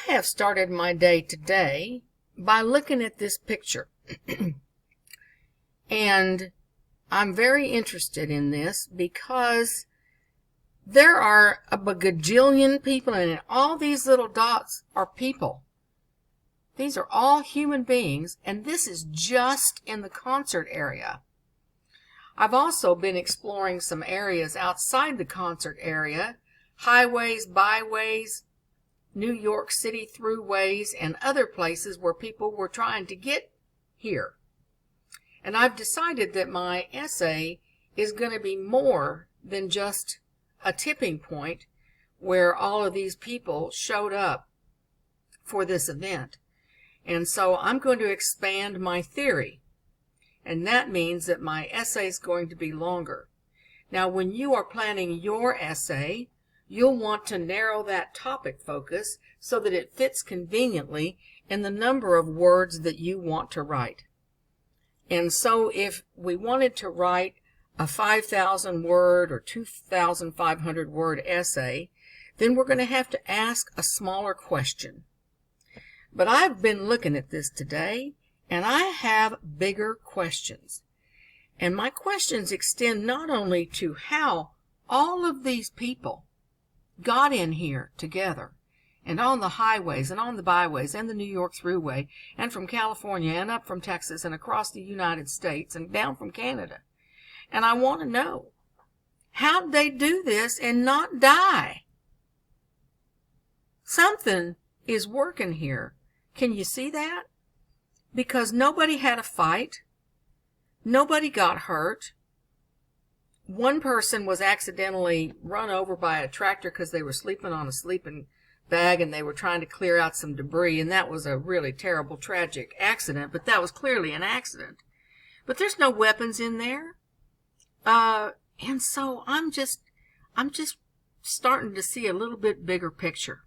have started my day today by looking at this picture. And I'm very interested in this because there are a bagajillion people, and all these little dots are people. These are all human beings, and this is just in the concert area. I've also been exploring some areas outside the concert area, highways, byways, New York City throughways, and other places where people were trying to get here. And I've decided that my essay is going to be more than just a tipping point where all of these people showed up for this event. And so I'm going to expand my theory. And that means that my essay is going to be longer. Now, when you are planning your essay, you'll want to narrow that topic focus so that it fits conveniently in the number of words that you want to write. And so if we wanted to write a 5,000 word or 2,500 word essay, then we're going to have to ask a smaller question. But I've been looking at this today, and I have bigger questions. And my questions extend not only to how all of these people got in here together, and on the highways and on the byways and the New York Thruway, and from California and up from Texas and across the United States and down from Canada. And I want to know, how'd they do this and not die? Something is working here. Can you see that? Because nobody had a fight. Nobody got hurt. One person was accidentally run over by a tractor because they were sleeping on a sleeping bag and they were trying to clear out some debris, and that was a really terrible, tragic accident, but that was clearly an accident. But there's no weapons in there. And so I'm just starting to see a little bit bigger picture.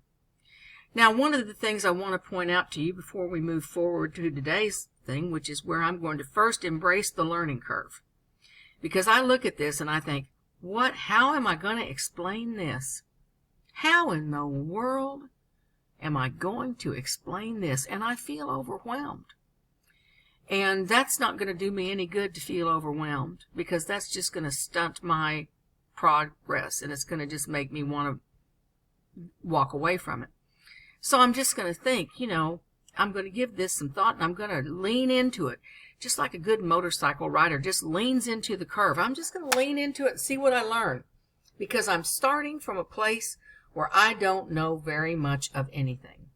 Now, one of the things I want to point out to you before we move forward to today's thing, which is where I'm going to first embrace the learning curve. Because I look at this and I think, how am I going to explain this? How in the world am I going to explain this? And I feel overwhelmed. And that's not going to do me any good to feel overwhelmed, because that's just going to stunt my progress, and it's going to just make me want to walk away from it. So I'm just going to think, I'm going to give this some thought, and I'm going to lean into it, just like a good motorcycle rider just leans into the curve. I'm just going to lean into it and see what I learn, because I'm starting from a place where I don't know very much of anything.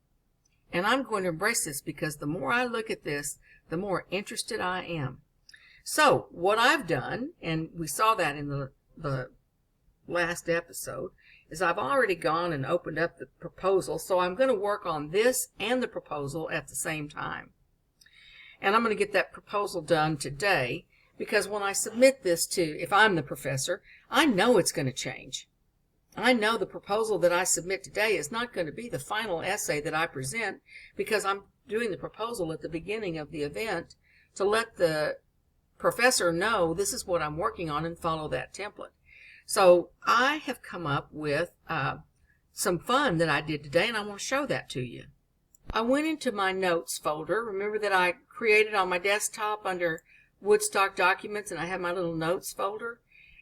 And I'm going to embrace this, because the more I look at this, the more interested I am. So what I've done, and we saw that in the last episode, is I've already gone and opened up the proposal. So I'm going to work on this and the proposal at the same time. And I'm going to get that proposal done today, because when I submit this if I'm the professor, I know it's going to change. I know the proposal that I submit today is not going to be the final essay that I present, because I'm doing the proposal at the beginning of the event to let the professor know this is what I'm working on and follow that template. So I have come up with some fun that I did today, and I want to show that to you. I went into my notes folder. Remember that I created on my desktop under Woodstock Documents, and I have my little notes folder,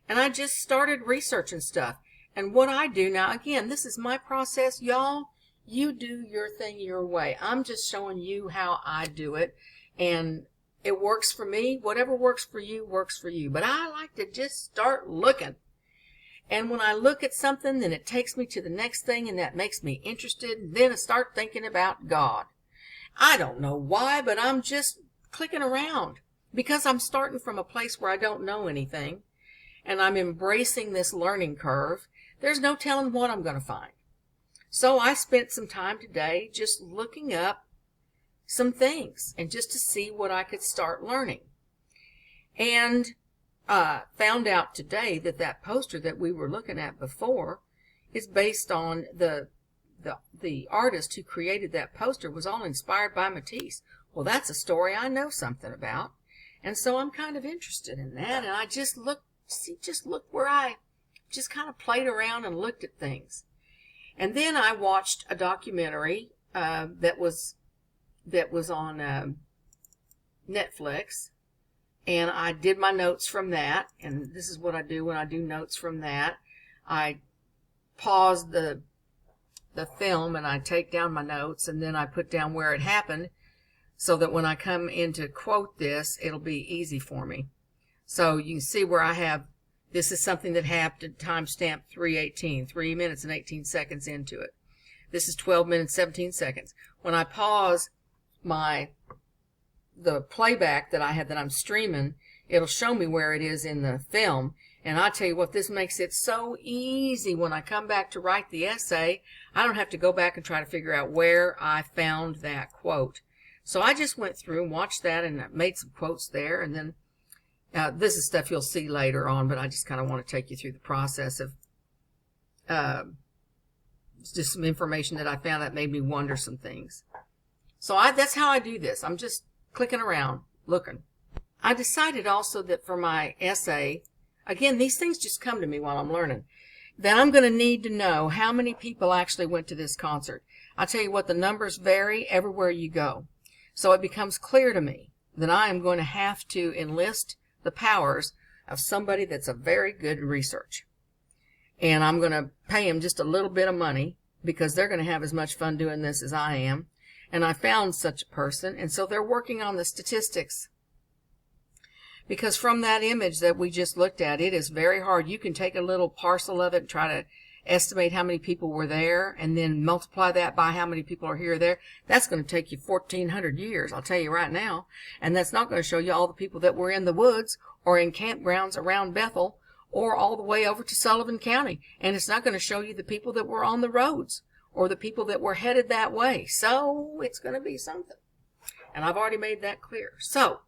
and I just started researching stuff. And what I do now, again, this is my process. Y'all, you do your thing your way. I'm just showing you how I do it. And it works for me. Whatever works for you works for you. But I like to just start looking. And when I look at something, then it takes me to the next thing, and that makes me interested. And then I start thinking about God. I don't know why, but I'm just clicking around, because I'm starting from a place where I don't know anything. And I'm embracing this learning curve. There's no telling what I'm going to find. So I spent some time today just looking up some things, and just to see what I could start learning. And found out today that that poster that we were looking at before is based on the artist who created that poster was all inspired by Matisse. Well, that's a story I know something about. And so I'm kind of interested in that. And I just look where I just kind of played around and looked at things. And then I watched a documentary that was on Netflix, and I did my notes from that. And this is what I do when I do notes from that. I pause the film and I take down my notes, and then I put down where it happened so that when I come in to quote this, it'll be easy for me. So you can see where I have, this is something that happened, timestamp 3:18, 3 minutes and 18 seconds into it. This is 12 minutes, 17 seconds. When I pause the playback that I have that I'm streaming, it'll show me where it is in the film. And I tell you what, this makes it so easy when I come back to write the essay. I don't have to go back and try to figure out where I found that quote. So I just went through and watched that and made some quotes there. And then this is stuff you'll see later on, but I just kind of want to take you through the process of just some information that I found that made me wonder some things. So that's how I do this. I'm just clicking around, looking. I decided also that for my essay, again, these things just come to me while I'm learning, that I'm going to need to know how many people actually went to this concert. I'll tell you what, the numbers vary everywhere you go. So it becomes clear to me that I am going to have to enlist the powers of somebody that's a very good research. And I'm going to pay them just a little bit of money because they're going to have as much fun doing this as I am. And I found such a person, and so they're working on the statistics. Because from that image that we just looked at, it is very hard. You can take a little parcel of it and try to estimate how many people were there, and then multiply that by how many people are here or there. That's going to take you 1,400 years, I'll tell you right now. And that's not going to show you all the people that were in the woods or in campgrounds around Bethel or all the way over to Sullivan County. And it's not going to show you the people that were on the roads or the people that were headed that way. So it's going to be something. And I've already made that clear. So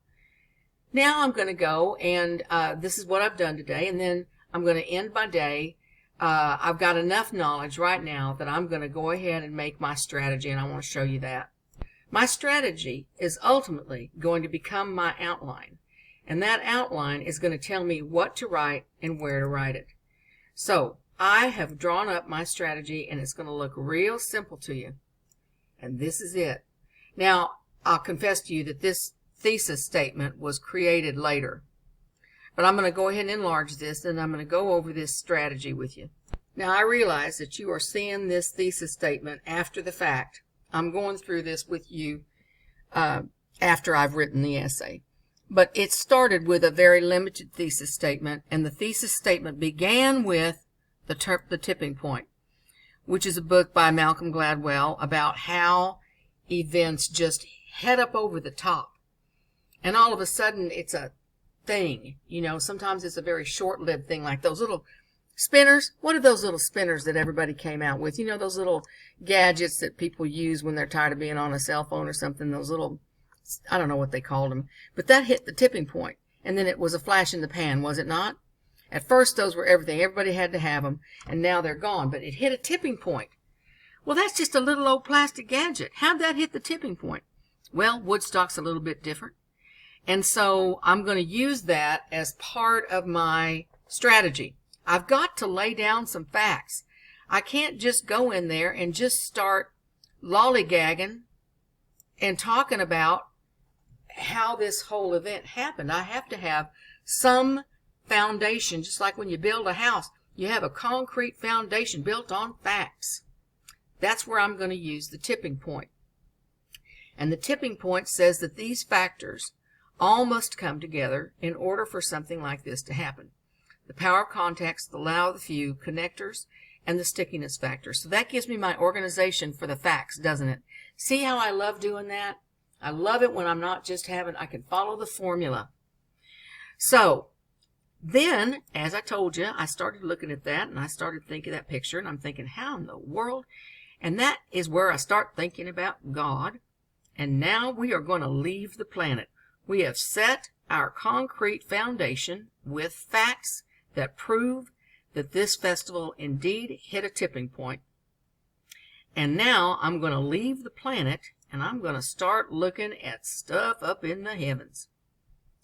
now I'm going to go, and this is what I've done today, and then I'm going to end my day. I've got enough knowledge right now that I'm going to go ahead and make my strategy, and I want to show you that. My strategy is ultimately going to become my outline, and that outline is going to tell me what to write and where to write it. So I have drawn up my strategy, and it's going to look real simple to you. And this is it. Now, I'll confess to you that this thesis statement was created later. But I'm going to go ahead and enlarge this, and I'm going to go over this strategy with you. Now, I realize that you are seeing this thesis statement after the fact. I'm going through this with you after I've written the essay. But it started with a very limited thesis statement, and the thesis statement began with The Tipping Point, which is a book by Malcolm Gladwell about how events just head up over the top. And all of a sudden, it's a thing. You know, sometimes it's a very short-lived thing, like those little spinners. What are those little spinners that everybody came out with? You know, those little gadgets that people use when they're tired of being on a cell phone or something. Those little, I don't know what they called them. But that hit the tipping point. And then it was a flash in the pan, was it not? At first, those were everything. Everybody had to have them. And now they're gone. But it hit a tipping point. Well, that's just a little old plastic gadget. How'd that hit the tipping point? Well, Woodstock's a little bit different. And so I'm going to use that as part of my strategy. I've got to lay down some facts. I can't just go in there and just start lollygagging and talking about how this whole event happened. I have to have some foundation, just like when you build a house. You have a concrete foundation built on facts. That's where I'm going to use the tipping point. And the tipping point says that these factors all must come together in order for something like this to happen. The power of context, the law of the few, connectors, and the stickiness factor. So that gives me my organization for the facts, doesn't it? See how I love doing that? I love it when I'm not just having, I can follow the formula. So then, as I told you, I started looking at that, and I started thinking that picture, and I'm thinking, how in the world? And that is where I start thinking about God. And now we are going to leave the planet. We have set our concrete foundation with facts that prove that this festival indeed hit a tipping point. And now I'm going to leave the planet, and I'm going to start looking at stuff up in the heavens.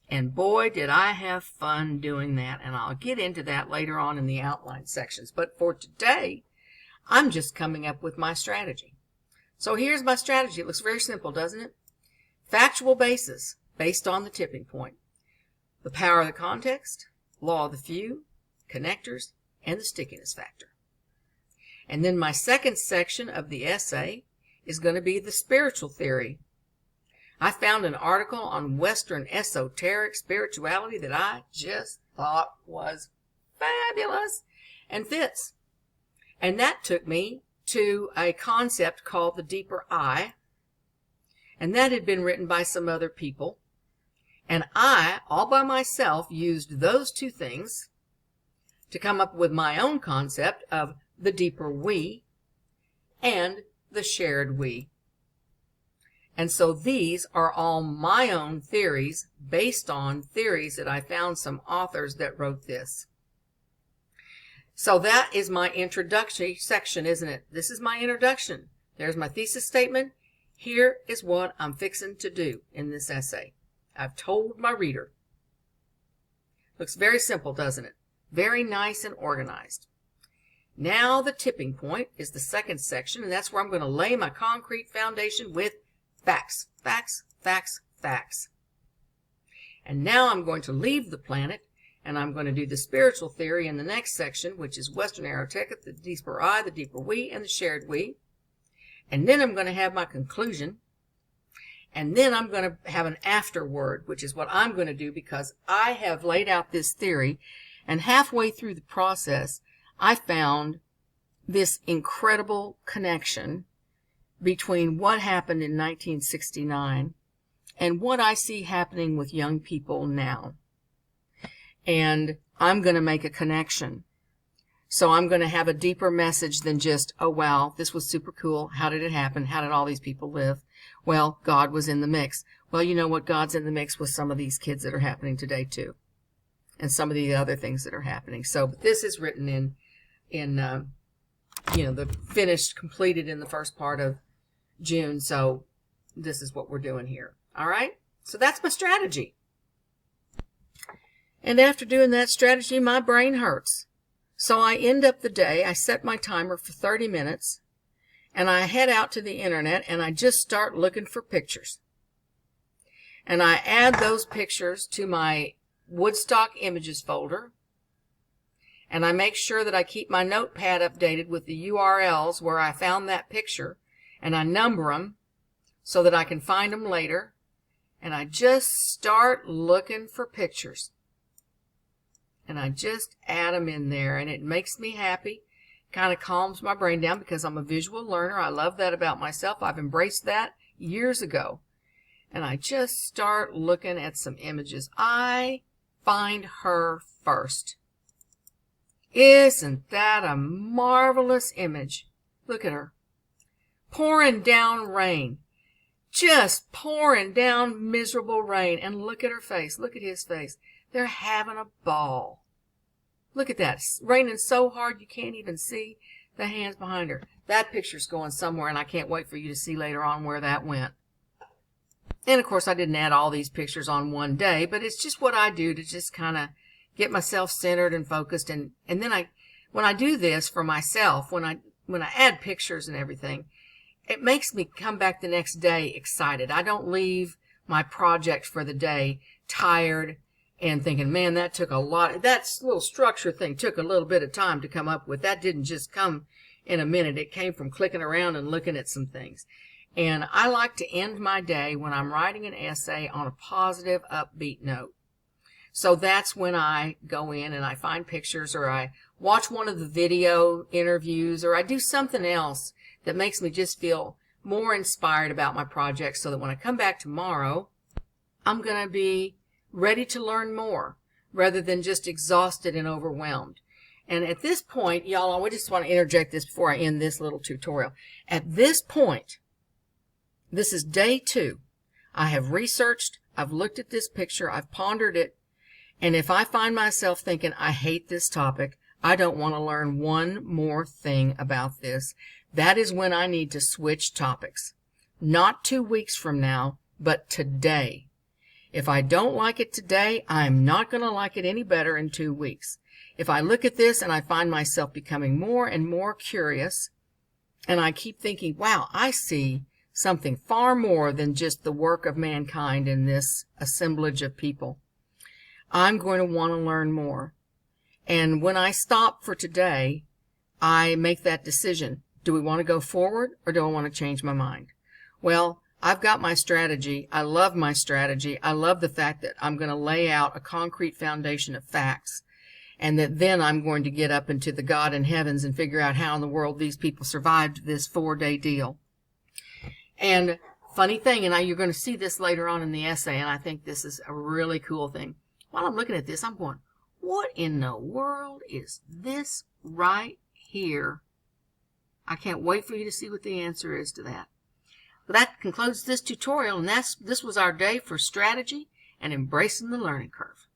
And boy, did I have fun doing that. And I'll get into that later on in the outline sections. But for today, I'm just coming up with my strategy. So here's my strategy. It looks very simple, doesn't it? Factual basis based on the tipping point. The power of the context, law of the few, connectors, and the stickiness factor. And then my second section of the essay is going to be the spiritual theory. I found an article on Western esoteric spirituality that I just thought was fabulous and fits. And that took me to a concept called the deeper I, and that had been written by some other people. And I, all by myself, used those two things to come up with my own concept of the deeper we and the shared we. And so these are all my own theories based on theories that I found some authors that wrote this. So that is my introductory section, isn't it? This is my introduction. There's my thesis statement. Here is what I'm fixing to do in this essay. I've told my reader. Looks very simple, doesn't it? Very nice and organized. Now the tipping point is the second section, and that's where I'm going to lay my concrete foundation with facts, facts, facts, facts. And now I'm going to leave the planet, and I'm going to do the spiritual theory in the next section, which is Western Erotica, the deeper I, the deeper we, and the shared we. And then I'm going to have my conclusion. And then I'm going to have an afterword, which is what I'm going to do because I have laid out this theory. And halfway through the process, I found this incredible connection between what happened in 1969 and what I see happening with young people now. And I'm going to make a connection. So I'm going to have a deeper message than just, oh, wow, this was super cool. How did it happen? How did all these people live? Well, God was in the mix. Well, you know what? God's in the mix with some of these kids that are happening today, too. And some of the other things that are happening. So this is written in the finished, completed in the first part of June. So this is what we're doing here. All right? So that's my strategy. And after doing that strategy, my brain hurts. So I end up the day, I set my timer for 30 minutes, and I head out to the internet, and I just start looking for pictures. And I add those pictures to my Woodstock Images folder, and I make sure that I keep my notepad updated with the URLs where I found that picture, and I number them so that I can find them later, and I just start looking for pictures. And I just add them in there, and it makes me happy, kind of calms my brain down because I'm a visual learner. I love that about myself. I've embraced that years ago. And I just start looking at some images. I find her first. Isn't that a marvelous image? Look at her. Pouring down rain. Just pouring down miserable rain. And look at her face. Look at his face. They're having a ball. Look at that. It's raining so hard you can't even see the hands behind her. That picture's going somewhere, and I can't wait for you to see later on where that went. And, of course, I didn't add all these pictures on one day, but it's just what I do to just kind of get myself centered and focused. And then when I do this for myself, when I add pictures and everything, it makes me come back the next day excited. I don't leave my project for the day tired and thinking, man, that took a lot. That little structure thing took a little bit of time to come up with. That didn't just come in a minute. It came from clicking around and looking at some things. And I like to end my day when I'm writing an essay on a positive, upbeat note. So that's when I go in and I find pictures, or I watch one of the video interviews, or I do something else that makes me just feel more inspired about my project, so that when I come back tomorrow, I'm going to be ready to learn more rather than just exhausted and overwhelmed. And at this point, y'all, I just want to interject this before I end this little tutorial. At this point, this is day 2. I have researched, I've looked at this picture, I've pondered it, and if I find myself thinking, I hate this topic, I don't want to learn one more thing about this, that is when I need to switch topics. Not 2 weeks from now, but today. If I don't like it today, I'm not going to like it any better in 2 weeks. If I look at this and I find myself becoming more and more curious, And I keep thinking, wow, I see something far more than just the work of mankind in this assemblage of people. I'm going to want to learn more. And when I stop for today, I make that decision. Do we want to go forward or do I want to change my mind? Well, I've got my strategy. I love my strategy. I love the fact that I'm going to lay out a concrete foundation of facts, and that then I'm going to get up into the God in heavens and figure out how in the world these people survived this 4-day deal. And funny thing, and you're going to see this later on in the essay, and I think this is a really cool thing. While I'm looking at this, I'm going, what in the world is this right here? I can't wait for you to see what the answer is to that. But that concludes this tutorial, and this was our day for strategy and embracing the learning curve.